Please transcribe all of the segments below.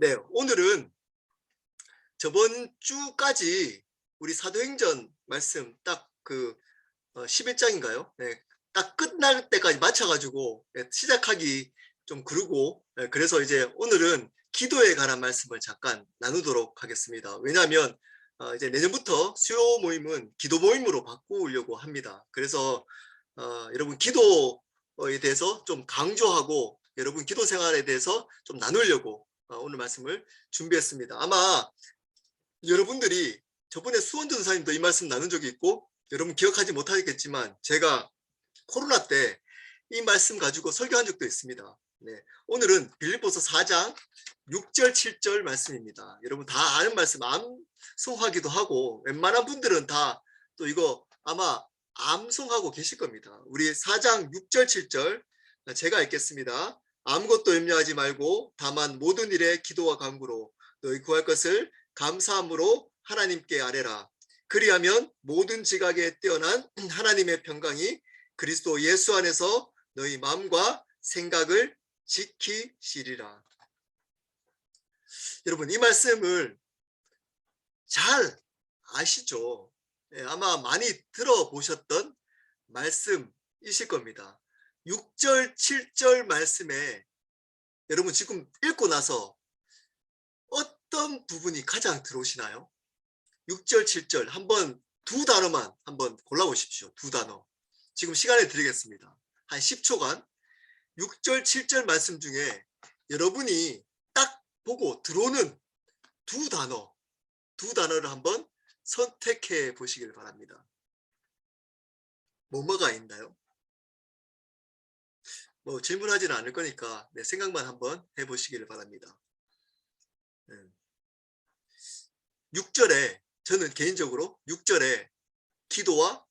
네, 오늘은 저번 주까지 우리 사도행전 말씀 딱 11장인가요? 네, 딱 끝날 때까지 맞춰가지고 시작하기 좀 그르고, 그래서 이제 오늘은 기도에 관한 말씀을 잠깐 나누도록 하겠습니다. 왜냐하면 이제 내년부터 수요 모임은 기도 모임으로 바꾸려고 합니다. 그래서 여러분 기도에 대해서 좀 강조하고 여러분 기도 생활에 대해서 좀 나누려고 오늘 말씀을 준비했습니다. 아마 여러분들이 저번에 수원 전사님도 이 말씀 나눈 적이 있고 여러분 기억하지 못하겠지만 제가 코로나 때 이 말씀 가지고 설교한 적도 있습니다. 네, 오늘은 빌립보서 4장 6절 7절 말씀입니다. 여러분 다 아는 말씀, 암송하기도 하고 웬만한 분들은 다 또 이거 아마 암송하고 계실 겁니다. 우리 4장 6절 7절 제가 읽겠습니다. 아무것도 염려하지 말고 다만 모든 일에 기도와 간구로 너희 구할 것을 감사함으로 하나님께 아뢰라. 그리하면 모든 지각에 뛰어난 하나님의 평강이 그리스도 예수 안에서 너희 마음과 생각을 지키시리라. 여러분 이 말씀을 잘 아시죠? 아마 많이 들어보셨던 말씀이실 겁니다. 6절 7절 말씀에 여러분 지금 읽고 나서 어떤 부분이 가장 들어오시나요? 6절 7절 한번 두 단어만 한번 골라보십시오. 두 단어. 지금 시간을 드리겠습니다. 한 10초간 6절 7절 말씀 중에 여러분이 딱 보고 들어오는 두 단어를 한번 선택해 보시길 바랍니다. 뭐가 있나요? 뭐 질문하지는 않을 거니까 내 생각만 한번 해보시길 바랍니다. 6절에 저는 개인적으로 6절에 기도와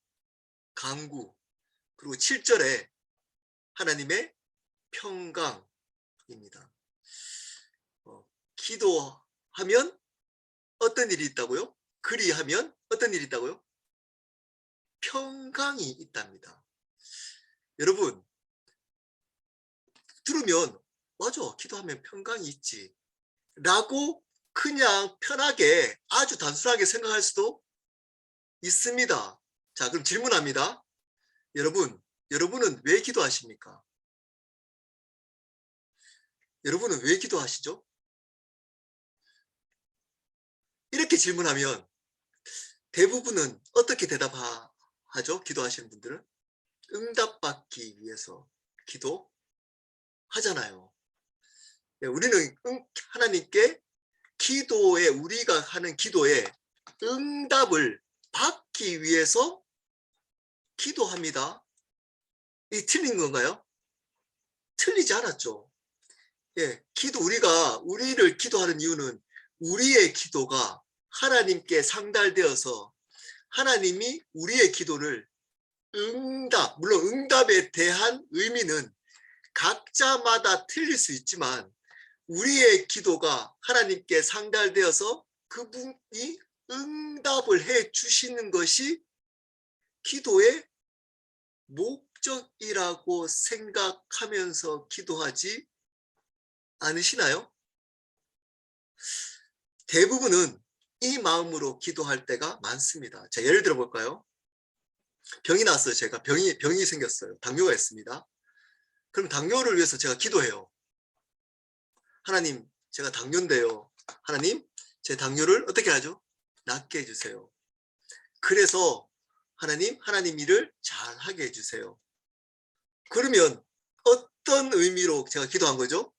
간구, 그리고 7절에 하나님의 평강입니다. 기도하면 어떤 일이 있다고요? 그리하면 어떤 일이 있다고요? 평강이 있답니다. 여러분 들으면 맞아, 기도하면 평강이 있지 라고 그냥 편하게 아주 단순하게 생각할 수도 있습니다. 자, 그럼 질문합니다. 여러분은 왜 기도하십니까? 여러분은 왜 기도하시죠? 이렇게 질문하면 대부분은 어떻게 대답하죠? 기도하시는 분들은 응답받기 위해서 기도하잖아요. 우리는 하나님께 우리가 하는 기도에 응답을 받기 위해서 기도합니다. 이 틀린 건가요? 틀리지 않았죠. 우리를 기도하는 이유는 우리의 기도가 하나님께 상달되어서 하나님이 우리의 기도를 물론 응답에 대한 의미는 각자마다 틀릴 수 있지만 우리의 기도가 하나님께 상달되어서 그분이 응답을 해 주시는 것이 기도의 목적이라고 생각하면서 기도하지 않으시나요? 대부분은 이 마음으로 기도할 때가 많습니다. 자, 예를 들어 볼까요? 병이 났어요. 제가 병이 생겼어요. 당뇨가 있습니다. 그럼 당뇨를 위해서 제가 기도해요. 하나님, 제가 당뇨인데요. 하나님, 제 당뇨를 어떻게 하죠? 낫게 해주세요. 그래서 하나님 일을 잘 하게 해주세요. 그러면 어떤 의미로 제가 기도한 거죠?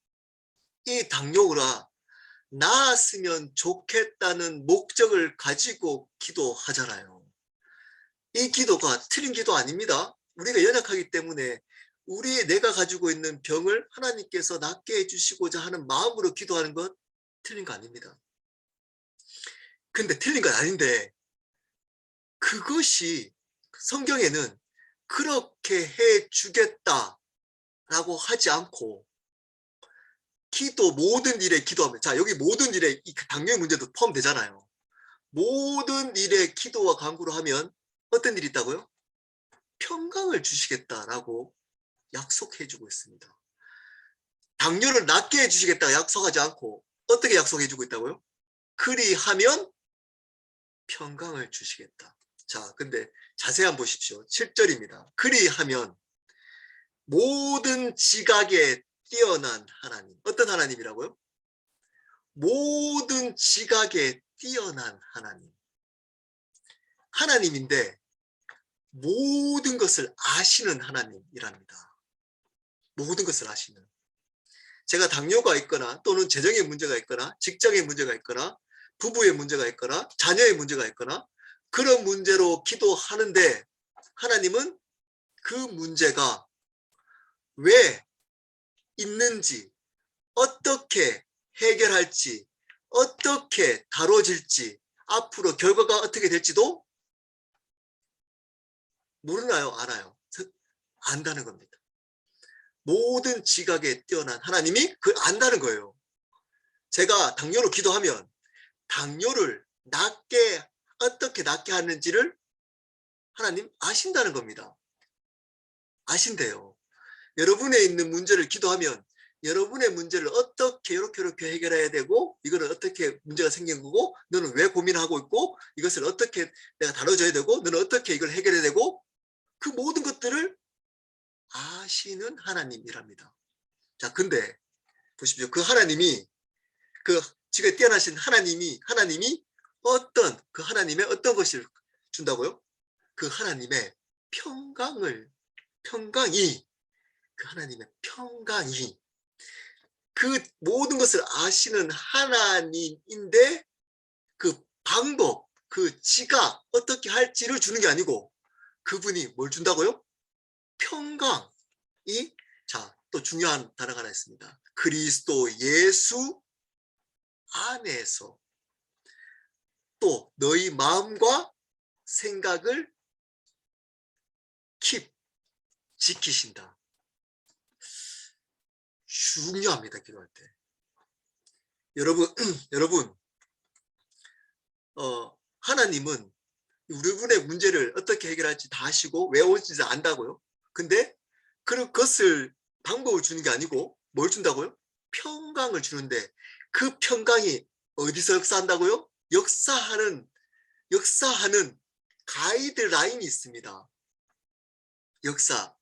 이 당뇨가 나았으면 좋겠다는 목적을 가지고 기도하잖아요. 이 기도가 틀린 기도 아닙니다. 우리가 연약하기 때문에 내가 가지고 있는 병을 하나님께서 낫게 해주시고자 하는 마음으로 기도하는 것 틀린 거 아닙니다. 근데 틀린 건 아닌데 그것이 성경에는 그렇게 해주겠다라고 하지 않고 모든 일에 기도하면, 자, 여기 모든 일에 이 당뇨의 문제도 포함되잖아요. 모든 일에 기도와 간구를 하면 어떤 일이 있다고요? 평강을 주시겠다라고 약속해 주고 있습니다. 당뇨를 낫게 해주시겠다 약속하지 않고 어떻게 약속해 주고 있다고요? 그리하면 평강을 주시겠다. 자, 근데 자세히 한번 보십시오. 7절입니다. 그리하면 모든 지각에 뛰어난 하나님. 어떤 하나님이라고요? 모든 지각에 뛰어난 하나님. 하나님인데 모든 것을 아시는 하나님이랍니다. 모든 것을 아시는. 제가 당뇨가 있거나 또는 재정의 문제가 있거나 직장의 문제가 있거나 부부의 문제가 있거나 자녀의 문제가 있거나 그런 문제로 기도하는데 하나님은 그 문제가 왜 있는지, 어떻게 해결할지, 어떻게 다뤄질지, 앞으로 결과가 어떻게 될지도 모르나요? 알아요? 안다는 겁니다. 모든 지각에 뛰어난 하나님이 그 안다는 거예요. 제가 당뇨로 기도하면 당뇨를 어떻게 낫게 하는지를 하나님 아신다는 겁니다. 아신대요. 여러분의 있는 문제를 기도하면 여러분의 문제를 어떻게 이렇게 해결해야 되고 이거는 어떻게 문제가 생긴 거고 너는 왜 고민하고 있고 이것을 어떻게 내가 다뤄줘야 되고 너는 어떻게 이걸 해결해야 되고 그 모든 것들을 아시는 하나님이랍니다. 자, 근데 보십시오. 그 하나님이 그 지금 뛰어나신 하나님이 그 하나님의 어떤 것을 준다고요? 그 하나님의 평강이 그 하나님의 평강이 그 모든 것을 아시는 하나님인데 그 방법, 그 지가 어떻게 할지를 주는 게 아니고 그분이 뭘 준다고요? 평강이. 자, 또 중요한 단어가 하나 있습니다. 그리스도 예수 안에서 또 너희 마음과 생각을 지키신다. 중요합니다. 기도할 때. 여러분, 하나님은 우리분의 문제를 어떻게 해결할지 다 아시고 왜 올지 안다고요. 근데 그것을 방법을 주는 게 아니고 뭘 준다고요? 평강을 주는데 그 평강이 어디서 역사한다고요? 역사하는 가이드라인이 있습니다.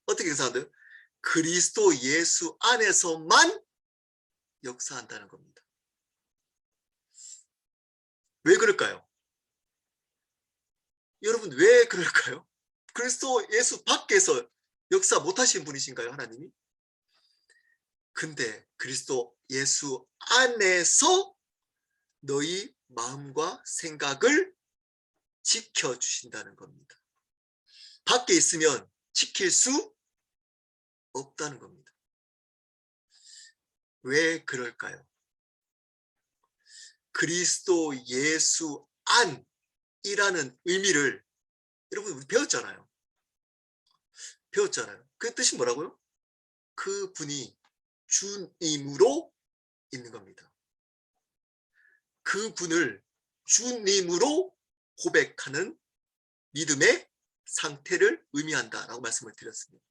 어떻게 역사한다요? 그리스도 예수 안에서만 역사한다는 겁니다. 왜 그럴까요? 여러분, 왜 그럴까요? 그리스도 예수 밖에서 역사 못하신 분이신가요, 하나님이? 근데 그리스도 예수 안에서 너희 마음과 생각을 지켜주신다는 겁니다. 밖에 있으면 지킬 수 없다는 겁니다. 왜 그럴까요? 그리스도 예수 안이라는 의미를 여러분 우리 배웠잖아요. 그 뜻이 뭐라고요? 그분이 주님으로 있는 겁니다. 그분을 주님으로 고백하는 믿음의 상태를 의미한다라고 말씀을 드렸습니다.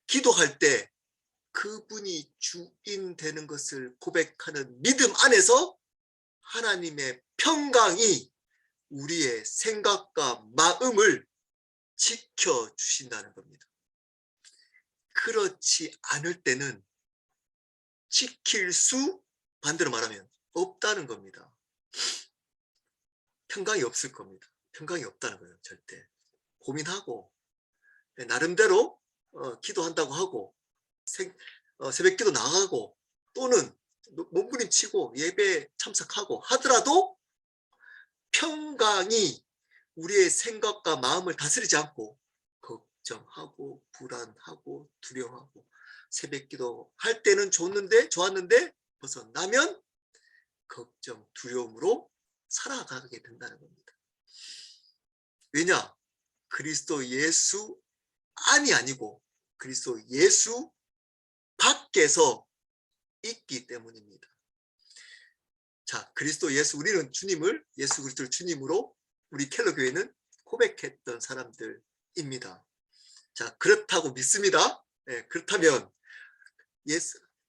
기도할 때 그분이 주인 되는 것을 고백하는 믿음 안에서 하나님의 평강이 우리의 생각과 마음을 지켜주신다는 겁니다. 그렇지 않을 때는 지킬 수 반대로 말하면 없다는 겁니다. 평강이 없을 겁니다. 평강이 없다는 거예요. 절대. 고민하고 나름대로 기도한다고 하고 새벽 기도 나가고 또는 몸부림치고 예배 참석하고 하더라도 평강이 우리의 생각과 마음을 다스리지 않고 걱정하고 불안하고 두려워하고 새벽 기도 할 때는 좋았는데 벗어나면 걱정, 두려움으로 살아가게 된다는 겁니다. 왜냐? 그리스도 예수 안이 아니고 그리스도 예수 밖에서 있기 때문입니다. 자, 그리스도 예수, 우리는 주님을 예수 그리스도를 주님으로 우리 켈러 교회는 고백했던 사람들입니다. 자, 그렇다고 믿습니다. 네, 그렇다면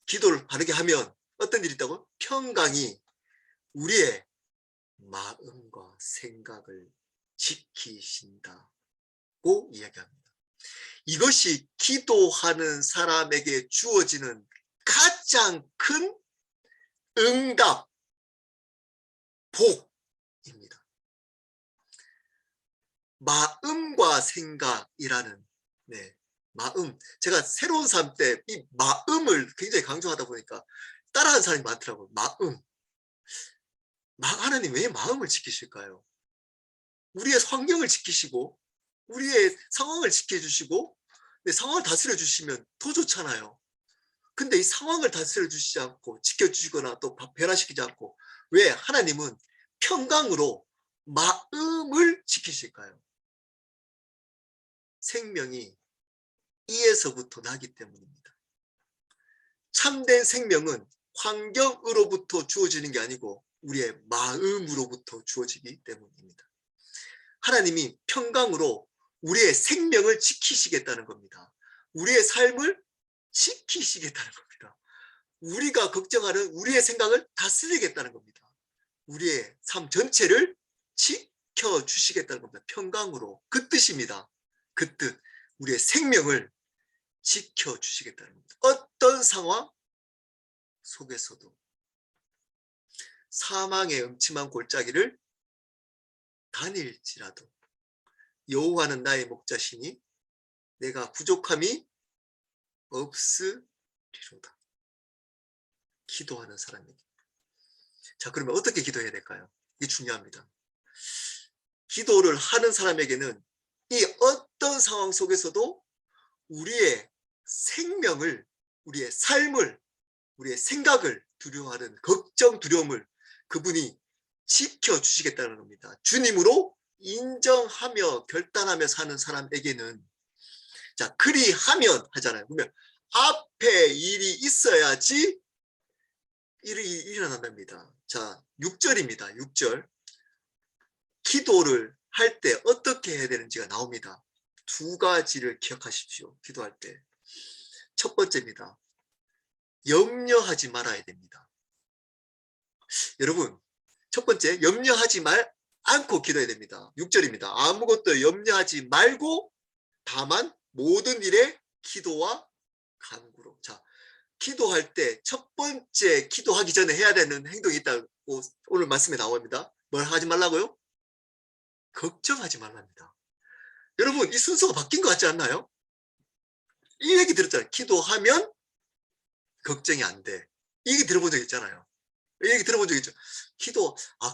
기도를 바르게 하면 어떤 일이 있다고? 평강이 우리의 마음과 생각을 지키신다고 이야기합니다. 이것이 기도하는 사람에게 주어지는 가장 큰 응답, 복입니다. 마음과 생각이라는, 네, 마음. 제가 새로운 삶 때 이 마음을 굉장히 강조하다 보니까 따라하는 사람이 많더라고요. 마음. 하나님 왜 마음을 지키실까요? 우리의 환경을 지키시고 우리의 상황을 지켜주시고, 네, 상황을 다스려 주시면 더 좋잖아요. 근데 이 상황을 다스려 주시지 않고 지켜주시거나 또 변화시키지 않고 왜 하나님은 평강으로 마음을 지키실까요? 생명이 이에서부터 나기 때문입니다. 참된 생명은 환경으로부터 주어지는 게 아니고 우리의 마음으로부터 주어지기 때문입니다. 하나님이 평강으로 우리의 생명을 지키시겠다는 겁니다. 우리의 삶을 지키시겠다는 겁니다. 우리가 걱정하는 우리의 생각을 다스리겠다는 겁니다. 우리의 삶 전체를 지켜주시겠다는 겁니다. 평강으로. 그 뜻입니다. 그 뜻. 우리의 생명을 지켜주시겠다는 겁니다. 어떤 상황 속에서도 사망의 음침한 골짜기를 다닐지라도 여호와는 나의 목자시니 내가 부족함이 없으리로다. 기도하는 사람에게. 자, 그러면 어떻게 기도해야 될까요? 이게 중요합니다. 기도를 하는 사람에게는 이 어떤 상황 속에서도 우리의 생명을, 우리의 삶을, 우리의 생각을 두려워하는 걱정, 두려움을 그분이 지켜주시겠다는 겁니다. 주님으로 인정하며 결단하며 사는 사람에게는, 자, 그리하면 하잖아요. 그러면 앞에 일이 있어야지 일이 일어난답니다. 자, 6절입니다. 6절. 기도를 할 때 어떻게 해야 되는지가 나옵니다. 두 가지를 기억하십시오. 기도할 때. 첫 번째입니다. 염려하지 말아야 됩니다. 여러분, 첫 번째, 염려하지 않고 기도해야 됩니다. 6절입니다. 아무것도 염려하지 말고 다만 모든 일에 기도와 간구로. 자, 기도할 때 첫 번째 기도하기 전에 해야 되는 행동이 있다고 오늘 말씀에 나옵니다. 뭘 하지 말라고요? 걱정하지 말랍니다. 여러분, 이 순서가 바뀐 것 같지 않나요? 이 얘기 들었잖아요. 기도하면 걱정이 안 돼. 이 얘기 들어본 적 있잖아요. 이 얘기 들어본 적 있죠.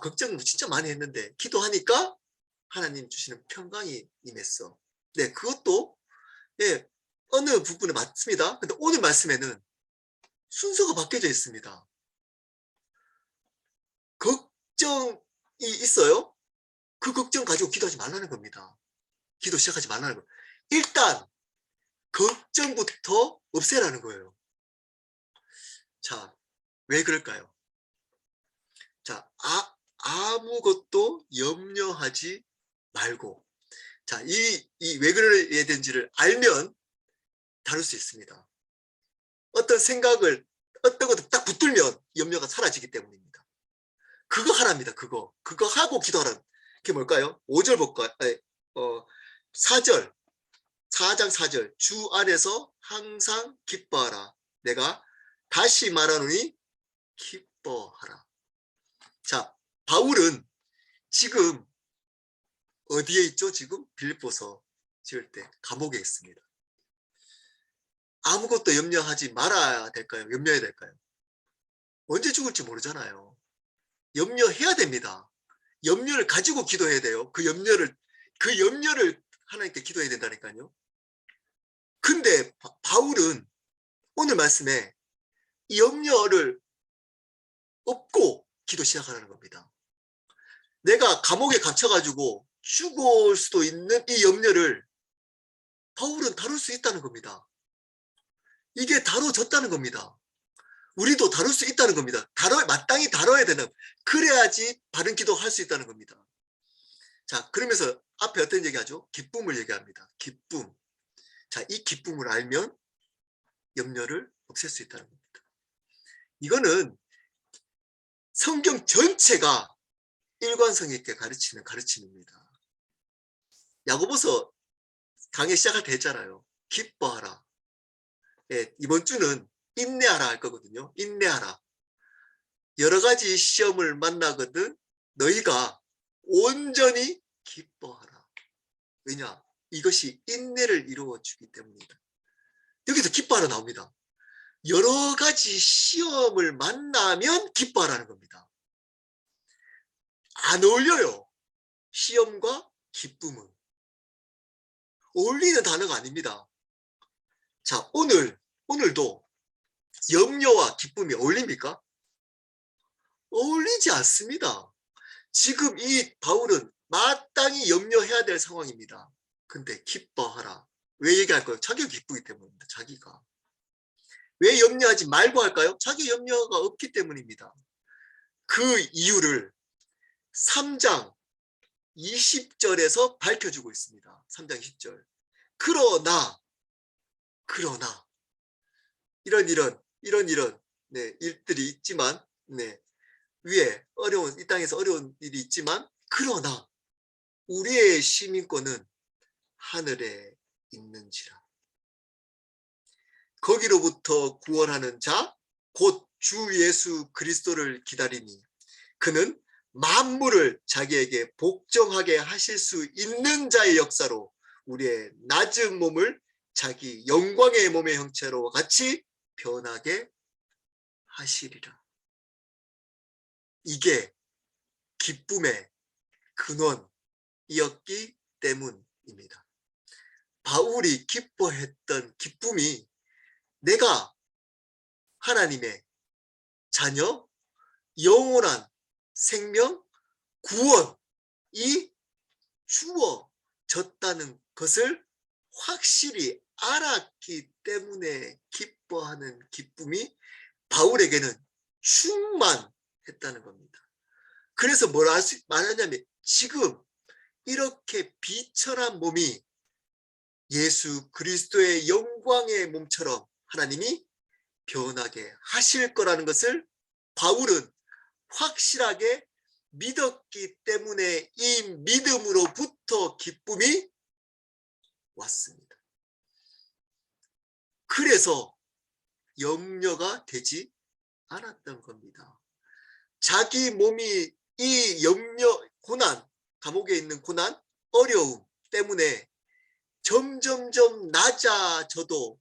걱정 진짜 많이 했는데 기도하니까 하나님 주시는 평강이 임했어. 네, 그것도, 예, 어느 부분에 맞습니다. 근데 오늘 말씀에는 순서가 바뀌어져 있습니다. 걱정이 있어요? 그 걱정 가지고 기도하지 말라는 겁니다. 기도 시작하지 말라는 거예요. 일단 걱정부터 없애라는 거예요. 자, 왜 그럴까요? 자, 아무것도 염려하지 말고. 자, 왜 그래야 되는지를 알면 다룰 수 있습니다. 어떤 생각을, 어떤 것도 딱 붙들면 염려가 사라지기 때문입니다. 그거 하랍니다. 그거 하고 기도하라. 그게 뭘까요? 5절 볼까요? 4절. 4장 4절. 주 안에서 항상 기뻐하라. 내가 다시 말하노니 기뻐하라. 자, 바울은 지금 어디에 있죠? 지금 빌립보서 지을 때 감옥에 있습니다. 아무것도 염려하지 말아야 될까요? 염려해야 될까요? 언제 죽을지 모르잖아요. 염려해야 됩니다. 염려를 가지고 기도해야 돼요. 그 염려를 하나님께 기도해야 된다니까요. 근데 바울은 오늘 말씀에 이 염려를 없고 기도 시작하라는 겁니다. 내가 감옥에 갇혀가지고 죽을 수도 있는 이 염려를 바울은 다룰 수 있다는 겁니다. 이게 다뤄졌다는 겁니다. 우리도 다룰 수 있다는 겁니다. 마땅히 다뤄야 되는, 그래야지 바른 기도할 수 있다는 겁니다. 자, 그러면서 앞에 어떤 얘기하죠? 기쁨을 얘기합니다. 기쁨. 자, 이 기쁨을 알면 염려를 없앨 수 있다는 겁니다. 이거는 성경 전체가 일관성 있게 가르치는 가르침입니다. 야고보서 강의 시작할 때 했잖아요. 기뻐하라. 예, 이번 주는 인내하라 할 거거든요. 인내하라. 여러 가지 시험을 만나거든 너희가 온전히 기뻐하라. 왜냐? 이것이 인내를 이루어 주기 때문이다. 여기서 기뻐하라 나옵니다. 여러 가지 시험을 만나면 기뻐하라는 겁니다. 안 어울려요. 시험과 기쁨은. 어울리는 단어가 아닙니다. 자, 오늘도 염려와 기쁨이 어울립니까? 어울리지 않습니다. 지금 이 바울은 마땅히 염려해야 될 상황입니다. 근데 기뻐하라. 왜 얘기할 거예요? 자기가 기쁘기 때문입니다. 자기가. 왜 염려하지 말고 할까요? 자기 염려가 없기 때문입니다. 그 이유를 3장 20절에서 밝혀주고 있습니다. 3장 20절. 그러나 이런 네, 일들이 있지만 네, 위에 이 땅에서 어려운 일이 있지만 그러나 우리의 시민권은 하늘에 있는지라. 거기로부터 구원하는 자 곧 주 예수 그리스도를 기다리니 그는 만물을 자기에게 복종하게 하실 수 있는 자의 역사로 우리의 낮은 몸을 자기 영광의 몸의 형체로 같이 변하게 하시리라. 이게 기쁨의 근원이었기 때문입니다. 바울이 기뻐했던 기쁨이 내가 하나님의 자녀, 영원한 생명, 구원이 주어졌다는 것을 확실히 알았기 때문에 기뻐하는 기쁨이 바울에게는 충만했다는 겁니다. 그래서 뭘 말하냐면 지금 이렇게 비천한 몸이 예수 그리스도의 영광의 몸처럼 하나님이 변하게 하실 거라는 것을 바울은 확실하게 믿었기 때문에 이 믿음으로부터 기쁨이 왔습니다. 그래서 염려가 되지 않았던 겁니다. 자기 몸이 이 염려, 고난, 감옥에 있는 고난, 어려움 때문에 점점점 낮아져도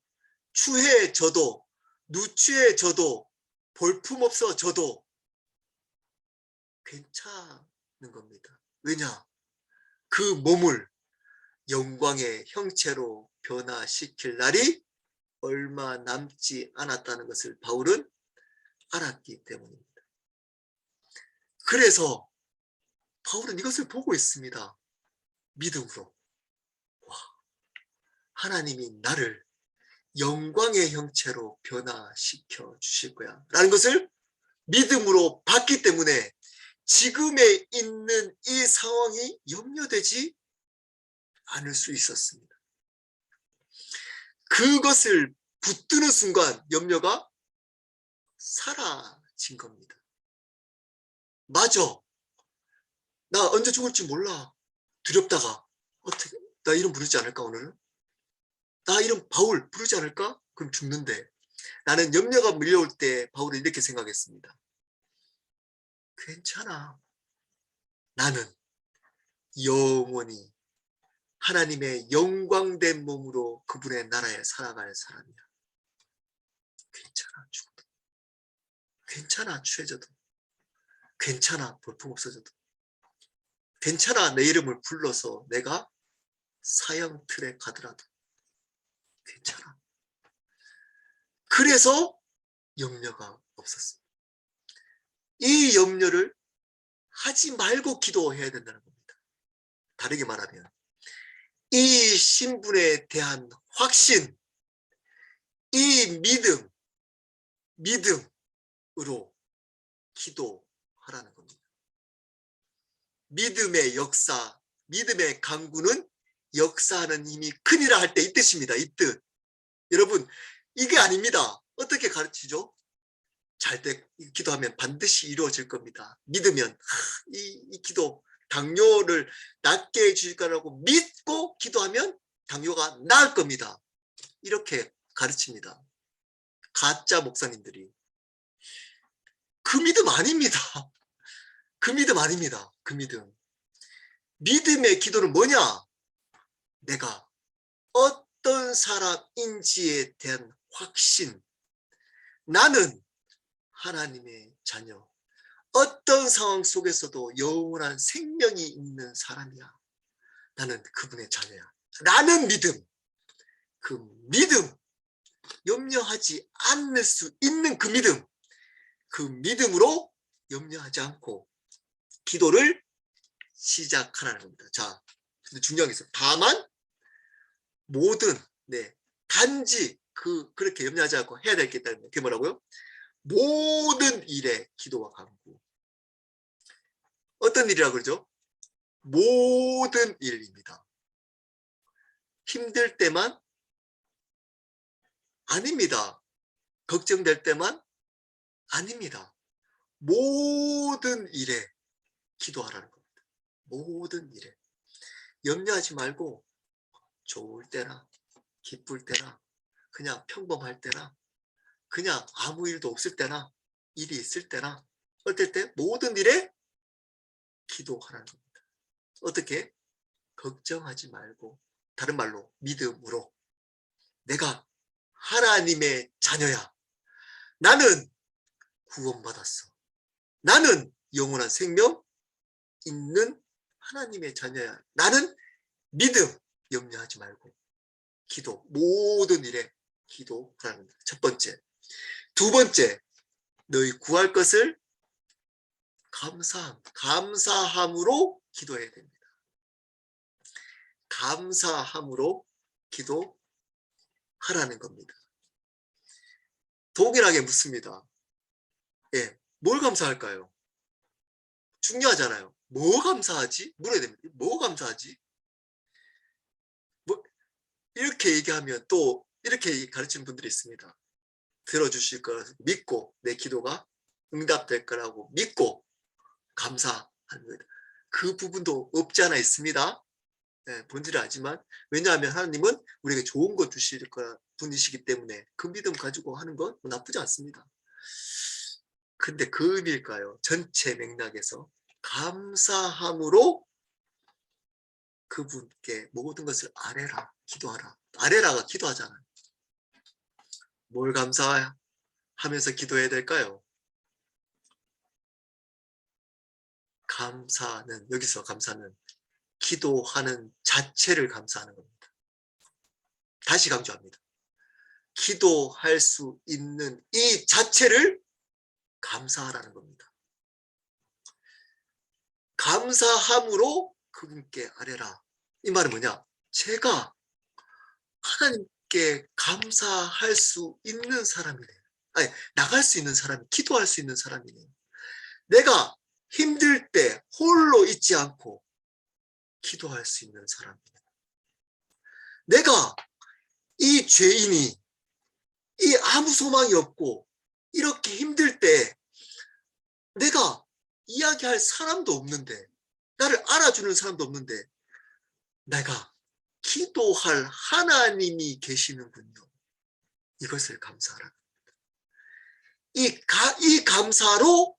추해져도 누추해져도 볼품없어져도 괜찮은 겁니다. 왜냐? 그 몸을 영광의 형체로 변화시킬 날이 얼마 남지 않았다는 것을 바울은 알았기 때문입니다. 그래서 바울은 이것을 보고 있습니다. 믿음으로. 와, 하나님이 나를 영광의 형체로 변화시켜 주실 거야 라는 것을 믿음으로 봤기 때문에 지금에 있는 이 상황이 염려되지 않을 수 있었습니다. 그것을 붙드는 순간 염려가 사라진 겁니다. 맞아. 나 언제 죽을지 몰라. 두렵다가 어떻게 나 이름 부르지 않을까 오늘은? 나 이름 바울 부르지 않을까? 그럼 죽는데. 나는 염려가 밀려올 때 바울은 이렇게 생각했습니다. 괜찮아. 나는 영원히 하나님의 영광된 몸으로 그분의 나라에 살아갈 사람이야. 괜찮아. 죽어도. 괜찮아. 취해져도. 괜찮아. 볼품 없어져도. 괜찮아. 내 이름을 불러서 내가 사형틀에 가더라도. 괜찮아. 그래서 염려가 없었습니다. 이 염려를 하지 말고 기도해야 된다는 겁니다. 다르게 말하면 이 신분에 대한 확신, 이 믿음으로 기도하라는 겁니다. 믿음의 역사, 믿음의 강구는 역사하는 힘이 크니라 할 때 이 뜻입니다. 이 뜻. 여러분, 이게 아닙니다. 어떻게 가르치죠? 잘 때 기도하면 반드시 이루어질 겁니다. 믿으면 이 기도 당뇨를 낫게 해주실 거라고 믿고 기도하면 당뇨가 나을 겁니다. 이렇게 가르칩니다. 가짜 목사님들이. 그 믿음 아닙니다. 그 믿음 아닙니다. 그 믿음. 믿음의 기도는 뭐냐? 내가 어떤 사람인지에 대한 확신. 나는 하나님의 자녀. 어떤 상황 속에서도 영원한 생명이 있는 사람이야. 나는 그분의 자녀야. 라는 믿음. 그 믿음. 염려하지 않을 수 있는 그 믿음. 그 믿음으로 염려하지 않고 기도를 시작하라는 겁니다. 자, 근데 중요한 게 있어요. 다만 모든 단지 그렇게 염려하지 않고 해야 될 게 있다는 거예요. 그게 뭐라고요? 모든 일에 기도와 간구. 어떤 일이라고 그러죠? 모든 일입니다. 힘들 때만 아닙니다. 걱정될 때만 아닙니다. 모든 일에 기도하라는 겁니다. 모든 일에. 염려하지 말고 좋을 때나 기쁠 때나 그냥 평범할 때나 그냥 아무 일도 없을 때나 일이 있을 때나 어떨 때 모든 일에 기도하라는 겁니다. 어떻게? 걱정하지 말고 다른 말로 믿음으로 내가 하나님의 자녀야. 나는 구원받았어. 나는 영원한 생명 있는 하나님의 자녀야. 나는 믿음 염려하지 말고 기도 모든 일에 기도하라는 겁니다. 첫 번째. 두 번째, 너희 구할 것을 감사함으로 기도해야 됩니다. 감사함으로 기도하라는 겁니다. 동일하게 묻습니다. 예, 뭘 감사할까요? 중요하잖아요. 뭐 감사하지? 물어야 됩니다. 뭐 감사하지? 뭐 이렇게 얘기하면 또 이렇게 가르치는 분들이 있습니다. 들어주실 거라 믿고 내 기도가 응답될 거라고 믿고 감사하는 거예요. 그 부분도 없지 않아 있습니다. 네, 본질을 알지만 왜냐하면 하나님은 우리에게 좋은 거 주실 분이시기 때문에 그 믿음 가지고 하는 건 나쁘지 않습니다. 근데 그 의미일까요? 전체 맥락에서 감사함으로 그분께 모든 것을 아뢰라, 기도하라. 아뢰라가 기도하잖아요. 뭘 감사하면서 기도해야 될까요? 여기서 감사는 기도하는 자체를 감사하는 겁니다. 다시 강조합니다. 기도할 수 있는 이 자체를 감사하라는 겁니다. 감사함으로 그분께 아뢰라. 이 말은 뭐냐? 제가 하나님께 감사할 수 있는 사람이네요. 아니, 나갈 수 있는 사람이, 기도할 수 있는 사람이네요. 내가 힘들 때 홀로 있지 않고 기도할 수 있는 사람이네요. 내가 이 죄인이 이 아무 소망이 없고 이렇게 힘들 때 내가 이야기할 사람도 없는데 나를 알아주는 사람도 없는데 내가 기도할 하나님이 계시는군요. 이것을 감사하라. 이 감사로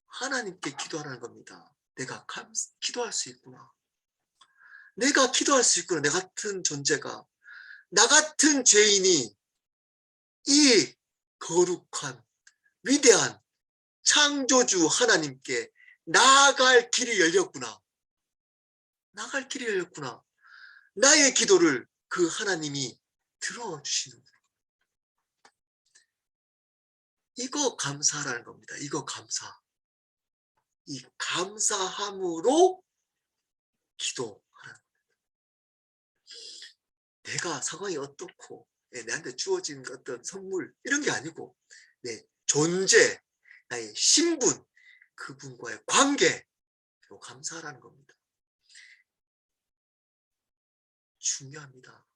하나님께 기도하라는 겁니다. 내가 기도할 수 있구나. 내가 기도할 수 있구나. 내 같은 존재가, 나 같은 죄인이 이 거룩한 위대한 창조주 하나님께 나아갈 길이 열렸구나. 나갈 길이 열렸구나. 나의 기도를 그 하나님이 들어주시는구나. 이거 감사라는 겁니다. 이거 감사. 이 감사함으로 기도하라는 겁니다. 내가 상황이 어떻고 내한테 주어진 어떤 선물 이런 게 아니고 내 존재, 나의 신분, 그분과의 관계 로 감사하라는 겁니다. 중요합니다.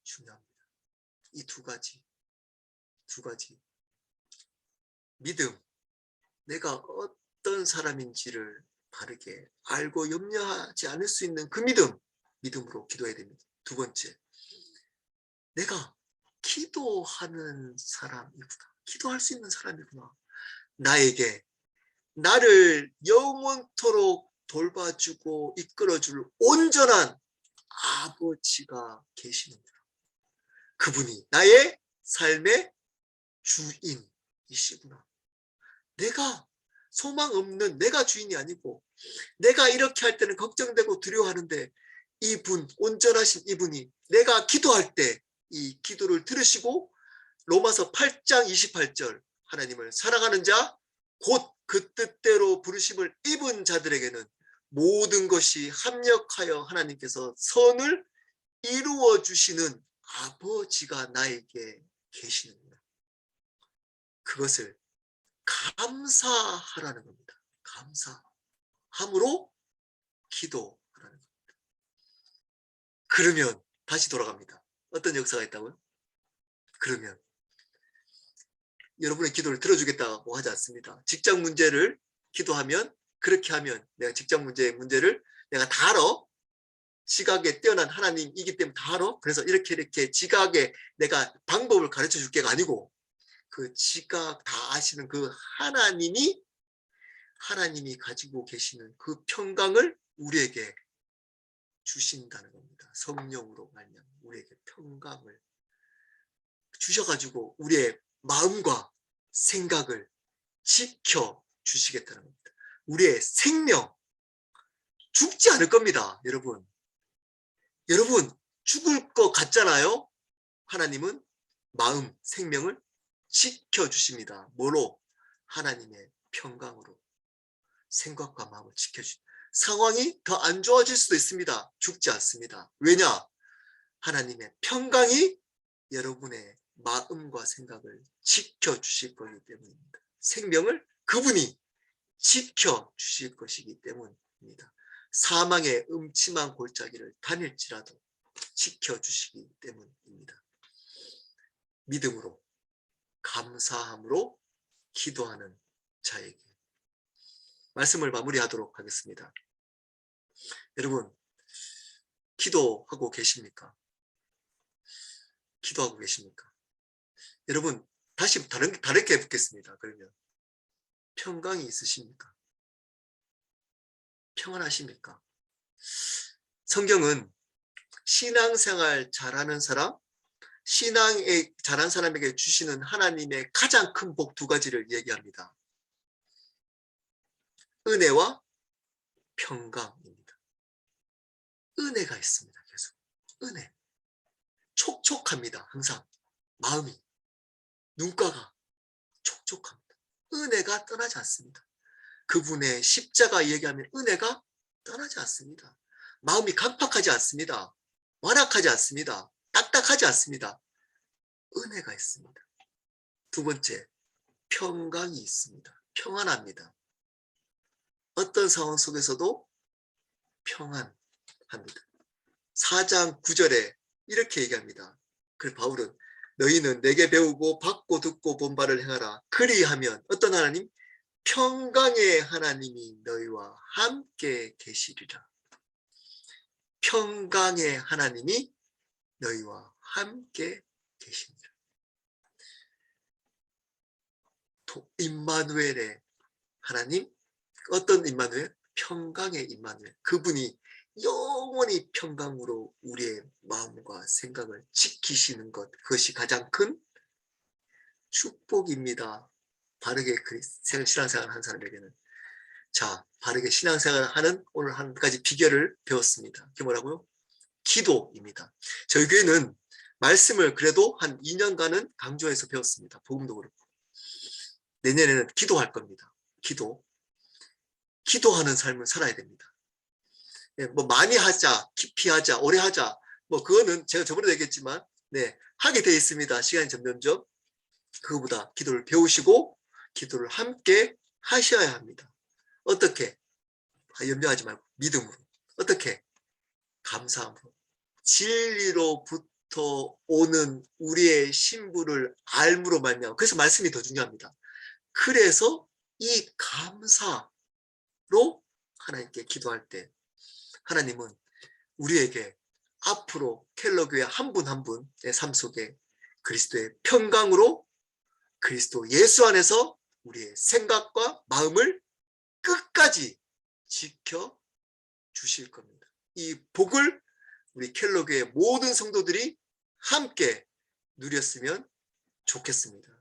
중요합니다. 이 두 가지 믿음, 내가 어떤 사람인지를 바르게 알고 염려하지 않을 수 있는 그 믿음으로 기도해야 됩니다. 두 번째, 내가 기도하는 사람이구나. 기도할 수 있는 사람이구나. 나에게 나를 영원토록 돌봐주고 이끌어줄 온전한 아버지가 계시는구나. 그분이 나의 삶의 주인이시구나. 내가 소망 없는 내가 주인이 아니고 내가 이렇게 할 때는 걱정되고 두려워하는데 이분, 온전하신 이분이 내가 기도할 때 이 기도를 들으시고 로마서 8장 28절 하나님을 사랑하는 자 곧 그 뜻대로 부르심을 입은 자들에게는 모든 것이 합력하여 하나님께서 선을 이루어 주시는 아버지가 나에게 계시는구나. 그것을 감사하라는 겁니다. 감사함으로 기도하라는 겁니다. 그러면 다시 돌아갑니다. 어떤 역사가 있다고요? 그러면 여러분의 기도를 들어주겠다고 하지 않습니다. 직장 문제를 기도하면 그렇게 하면 내가 직장 문제를 내가 다 알아. 지각에 뛰어난 하나님이기 때문에 다 알아. 그래서 이렇게 지각에 내가 방법을 가르쳐 줄 게가 아니고 그 지각 다 아시는 그 하나님이 가지고 계시는 그 평강을 우리에게 주신다는 겁니다. 성령으로 말미암아 우리에게 평강을 주셔가지고 우리의 마음과 생각을 지켜 주시겠다는 겁니다. 우리의 생명 죽지 않을 겁니다. 여러분 죽을 것 같잖아요. 하나님은 마음 생명을 지켜 주십니다. 뭐로? 하나님의 평강으로 생각과 마음을 지켜주. 상황이 더 안 좋아질 수도 있습니다. 죽지 않습니다. 왜냐? 하나님의 평강이 여러분의 마음과 생각을 지켜주실 거기 때문입니다. 생명을 그분이 지켜주실 것이기 때문입니다. 사망의 음침한 골짜기를 다닐지라도 지켜주시기 때문입니다. 믿음으로 감사함으로 기도하는 자에게 말씀을 마무리하도록 하겠습니다. 여러분 기도하고 계십니까? 기도하고 계십니까? 여러분 다시 다르게 해보겠습니다. 그러면 평강이 있으십니까? 평안하십니까? 성경은 신앙생활 잘하는 사람, 신앙에 잘한 사람에게 주시는 하나님의 가장 큰 복 두 가지를 얘기합니다. 은혜와 평강입니다. 은혜가 있습니다. 계속 은혜. 촉촉합니다. 항상 마음이, 눈가가 촉촉합니다. 은혜가 떠나지 않습니다. 그분의 십자가 얘기하면 은혜가 떠나지 않습니다. 마음이 강팍하지 않습니다. 완악하지 않습니다. 딱딱하지 않습니다. 은혜가 있습니다. 두 번째, 평강이 있습니다. 평안합니다. 어떤 상황 속에서도 평안합니다. 4장 9절에 이렇게 얘기합니다. 그 바울은 너희는 내게 배우고 받고 듣고 본 바를 행하라. 그리하면 어떤 하나님? 평강의 하나님이 너희와 함께 계시리라. 평강의 하나님이 너희와 함께 계십니다. 임마누엘의 하나님, 어떤 임마누엘? 평강의 임마누엘. 그분이 영원히 평강으로 우리의 마음과 생각을 지키시는 것, 그것이 가장 큰 축복입니다. 바르게 신앙생활을 한 사람에게는. 자, 바르게 신앙생활을 하는 오늘 한 가지 비결을 배웠습니다. 그게 뭐라고요? 기도입니다. 저희 교회는 말씀을 그래도 한 2년간은 강조해서 배웠습니다. 복음도 그렇고. 내년에는 기도할 겁니다. 기도하는 삶을 살아야 됩니다. 뭐 많이 하자, 깊이 하자, 오래 하자, 뭐 그거는 제가 저번에 얘기했지만 하게 돼 있습니다. 시간이 점점점. 그거보다 기도를 배우시고 기도를 함께 하셔야 합니다. 어떻게? 염려하지 말고 믿음으로. 어떻게? 감사함으로. 진리로부터 오는 우리의 신부를 알므로 말미암아. 그래서 말씀이 더 중요합니다. 그래서 이 감사로 하나님께 기도할 때 하나님은 우리에게 앞으로 켈러교회 한 분 한 분의 삶 속에 그리스도의 평강으로 그리스도 예수 안에서 우리의 생각과 마음을 끝까지 지켜 주실 겁니다. 이 복을 우리 켈러교회 모든 성도들이 함께 누렸으면 좋겠습니다.